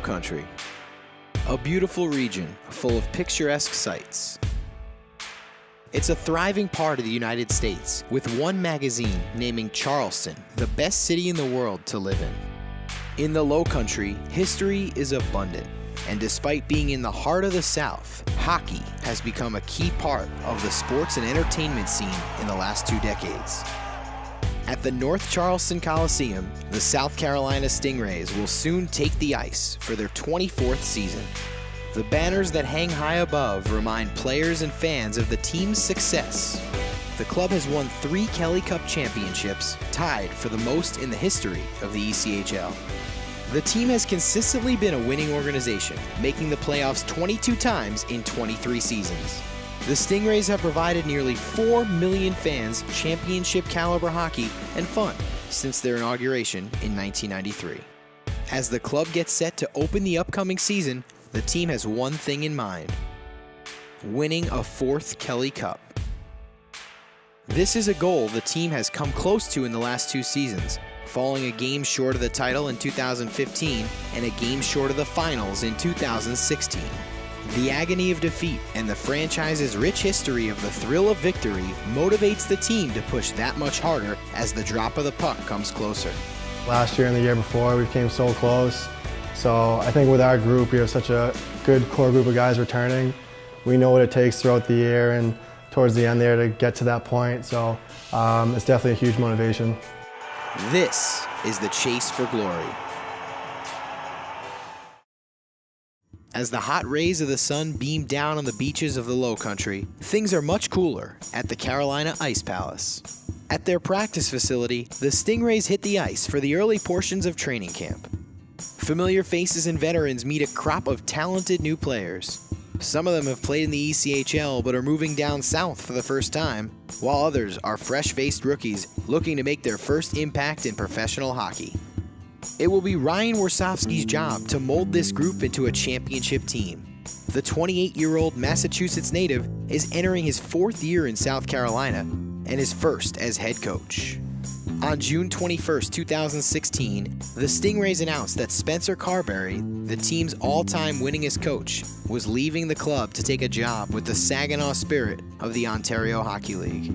Lowcountry, a beautiful region full of picturesque sights. It's a thriving part of the United States, with one magazine naming Charleston the best city in the world to live in. In the Lowcountry, history is abundant, and despite being in the heart of the South, hockey has become a key part of the sports and entertainment scene in the last 2 decades. At the North Charleston Coliseum, the South Carolina Stingrays will soon take the ice for their 24th season. The banners that hang high above remind players and fans of the team's success. The club has won 3 Kelly Cup championships, tied for the most in the history of the ECHL. The team has consistently been a winning organization, making the playoffs 22 times in 23 seasons. The Stingrays have provided nearly 4 million fans championship-caliber hockey and fun since their inauguration in 1993. As the club gets set to open the upcoming season, the team has one thing in mind: winning a 4th Kelly Cup. This is a goal the team has come close to in the last 2 seasons, falling a game short of the title in 2015 and a game short of the finals in 2016. The agony of defeat and the franchise's rich history of the thrill of victory motivates the team to push that much harder as the drop of the puck comes closer. Last year and the year before, we came so close. So I think with our group, we have such a good core group of guys returning. We know what it takes throughout the year and towards the end there to get to that point. So it's definitely a huge motivation. This is the chase for glory. As the hot rays of the sun beam down on the beaches of the Lowcountry, things are much cooler at the Carolina Ice Palace. At their practice facility, the Stingrays hit the ice for the early portions of training camp. Familiar faces and veterans meet a crop of talented new players. Some of them have played in the ECHL but are moving down south for the first time, while others are fresh-faced rookies looking to make their first impact in professional hockey. It will be Ryan Warsofsky's job to mold this group into a championship team. The 28-year-old Massachusetts native is entering his 4th year in South Carolina and his first as head coach. On June 21, 2016, the Stingrays announced that Spencer Carberry, the team's all-time winningest coach, was leaving the club to take a job with the Saginaw Spirit of the Ontario Hockey League.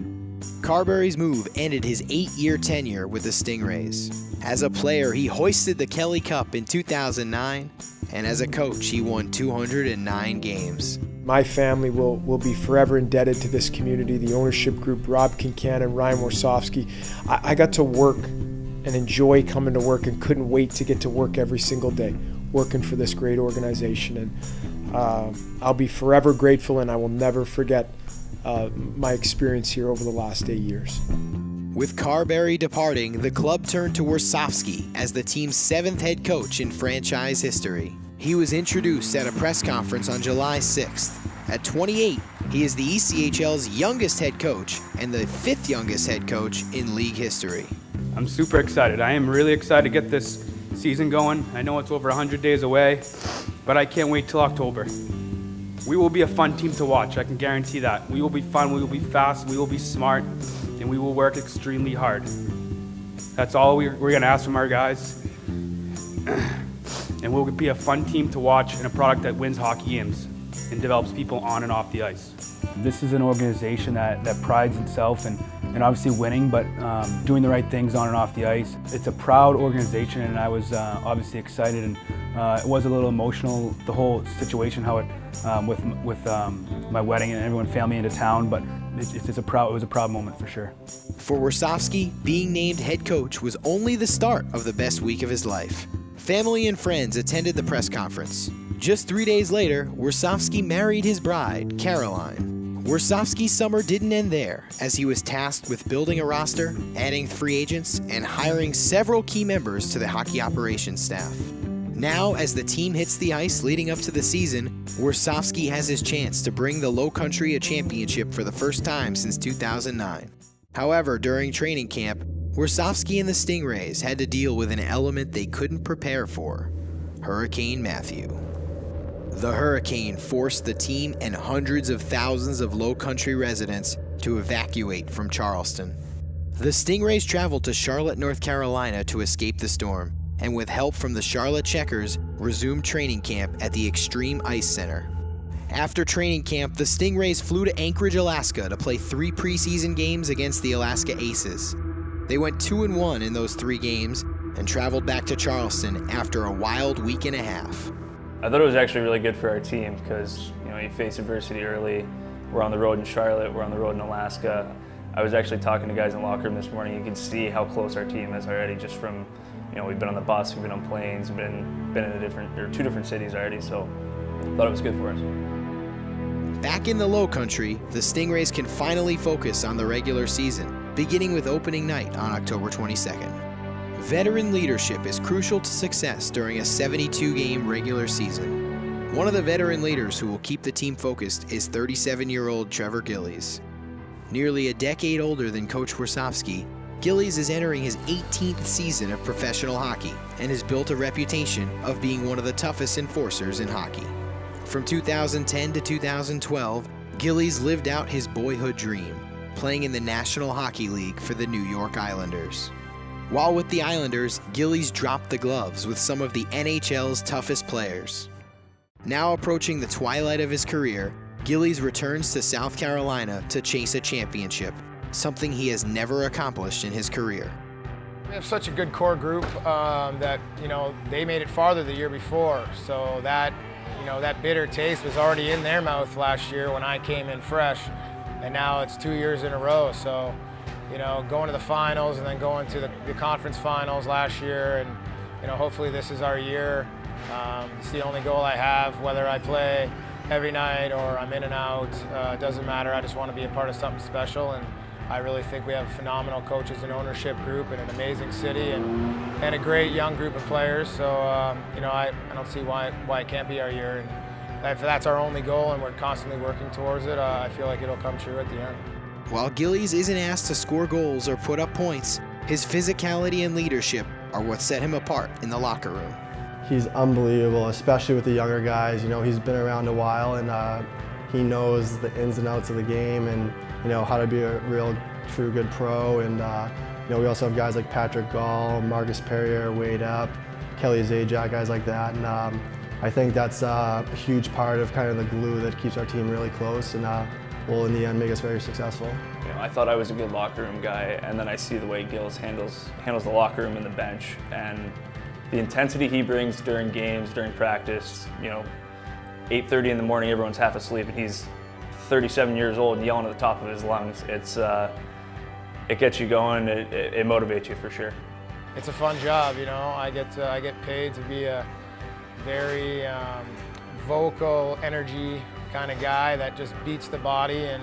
Carberry's move ended his 8-year tenure with the Stingrays. As a player, he hoisted the Kelly Cup in 2009, and as a coach, he won 209 games. My family will be forever indebted to this community, the ownership group, Rob Kincannon, Ryan Warsofsky. I got to work and enjoy coming to work and couldn't wait to get to work every single day, working for this great organization. And I'll be forever grateful, and I will never forget my experience here over the last 8 years. With Carberry departing, the club turned to Warsofsky as the team's 7th head coach in franchise history. He was introduced at a press conference on July 6th. At 28, he is the ECHL's youngest head coach and the 5th youngest head coach in league history. I'm super excited. I am really excited to get this season going. I know it's over 100 days away, but I can't wait till October. We will be a fun team to watch, I can guarantee that. We will be fun, we will be fast, we will be smart, and we will work extremely hard. That's all we're going to ask from our guys. And we'll be a fun team to watch and a product that wins hockey games and develops people on and off the ice. This is an organization that prides itself in obviously winning, but doing the right things on and off the ice. It's a proud organization, and I was obviously excited, and it was a little emotional, the whole situation, how it with my wedding and everyone, family into town, but it was a proud moment for sure. For Warsofsky, being named head coach was only the start of the best week of his life. Family and friends attended the press conference. Just 3 days later, Warsofsky married his bride, Caroline. Warsofsky's summer didn't end there, as he was tasked with building a roster, adding free agents, and hiring several key members to the hockey operations staff. Now, as the team hits the ice leading up to the season, Warsofsky has his chance to bring the Lowcountry a championship for the first time since 2009. However, during training camp, Warsofsky and the Stingrays had to deal with an element they couldn't prepare for: Hurricane Matthew. The hurricane forced the team and hundreds of thousands of Lowcountry residents to evacuate from Charleston. The Stingrays traveled to Charlotte, North Carolina to escape the storm, and with help from the Charlotte Checkers, resumed training camp at the Extreme Ice Center. After training camp, the Stingrays flew to Anchorage, Alaska to play 3 preseason games against the Alaska Aces. They went 2-1 in those 3 games and traveled back to Charleston after a wild week and a half. I thought it was actually really good for our team because, you face adversity early. We're on the road in Charlotte, we're on the road in Alaska. I was actually talking to guys in the locker room this morning. You can see how close our team is already just from, we've been on the bus, we've been on planes, we've been in 2 different cities already, so I thought it was good for us. Back in the Lowcountry, the Stingrays can finally focus on the regular season, beginning with opening night on October 22nd. Veteran leadership is crucial to success during a 72-game regular season. One of the veteran leaders who will keep the team focused is 37-year-old Trevor Gillies. Nearly a decade older than Coach Warsofsky, Gillies is entering his 18th season of professional hockey and has built a reputation of being one of the toughest enforcers in hockey. From 2010 to 2012, Gillies lived out his boyhood dream, playing in the National Hockey League for the New York Islanders. While with the Islanders, Gillies dropped the gloves with some of the NHL's toughest players. Now approaching the twilight of his career, Gillies returns to South Carolina to chase a championship, something he has never accomplished in his career. We have such a good core group that, they made it farther the year before, so that bitter taste was already in their mouth last year when I came in fresh, and now it's 2 years in a row. So, going to the finals and then going to the conference finals last year, and hopefully this is our year. It's the only goal I have, whether I play every night or I'm in and out. It doesn't matter. I just want to be a part of something special, and I really think we have phenomenal coaches and ownership group and an amazing city and a great young group of players. So, I don't see why it can't be our year. And if that's our only goal and we're constantly working towards it, I feel like it'll come true at the end. While Gillies isn't asked to score goals or put up points, his physicality and leadership are what set him apart in the locker room. He's unbelievable, especially with the younger guys. He's been around a while, and he knows the ins and outs of the game and, how to be a real, true good pro. And, we also have guys like Patrick Gall, Marcus Perrier, Wade Up, Kelly Zajac, guys like that. And I think that's a huge part of kind of the glue that keeps our team really close and will, in the end, make us very successful. I thought I was a good locker room guy, and then I see the way Gills handles the locker room and the bench, and the intensity he brings during games, during practice. 8:30 in the morning, everyone's half asleep, and he's 37 years old and yelling at the top of his lungs. It gets you going. It motivates you for sure. It's a fun job, I get paid to be a very vocal, energy kind of guy that just beats the body, and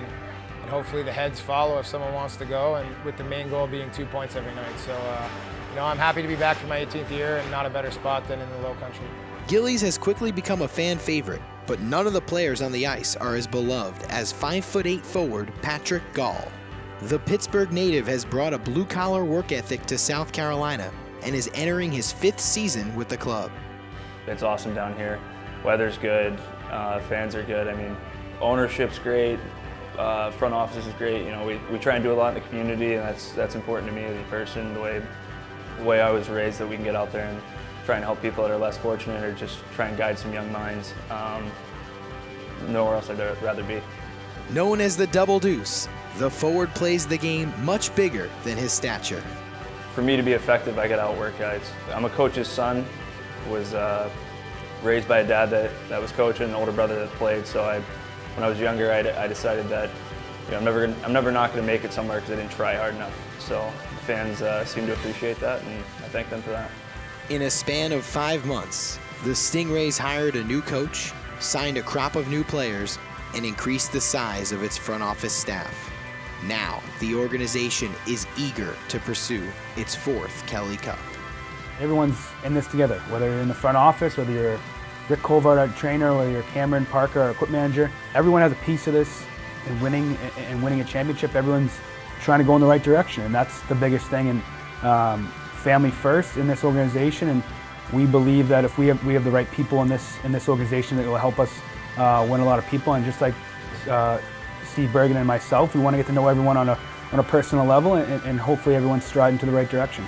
hopefully the heads follow if someone wants to go, and with the main goal being 2 points every night. So, I'm happy to be back for my 18th year, and not a better spot than in the Lowcountry. Gillies has quickly become a fan favorite, but none of the players on the ice are as beloved as 5'8" forward Patrick Gall. The Pittsburgh native has brought a blue-collar work ethic to South Carolina and is entering his 5th season with the club. It's awesome down here. Weather's good, fans are good. Ownership's great, front office is great. We try and do a lot in the community, and that's important to me as a person, the way I was raised, that we can get out there and try and help people that are less fortunate, or just try and guide some young minds. Nowhere else I'd rather be. Known as the Double Deuce, the forward plays the game much bigger than his stature. For me to be effective, I got to outwork guys. I'm a coach's son, was raised by a dad that was coaching, an older brother that played. So when I was younger, I decided that I'm never not going to make it somewhere because I didn't try hard enough. So the fans seem to appreciate that, and I thank them for that. In a span of 5 months, the Stingrays hired a new coach, signed a crop of new players, and increased the size of its front office staff. Now, the organization is eager to pursue its 4th Kelly Cup. Everyone's in this together, whether you're in the front office, whether you're Rick Colvart, our trainer, whether you're Cameron Parker, our equipment manager. Everyone has a piece of this in winning a championship. Everyone's trying to go in the right direction, and that's the biggest thing. And family first in this organization, and we believe that if we have the right people in this organization, that will help us win a lot of people. And just like Steve Bergen and myself, we want to get to know everyone on a personal level, and hopefully everyone's striding to the right direction.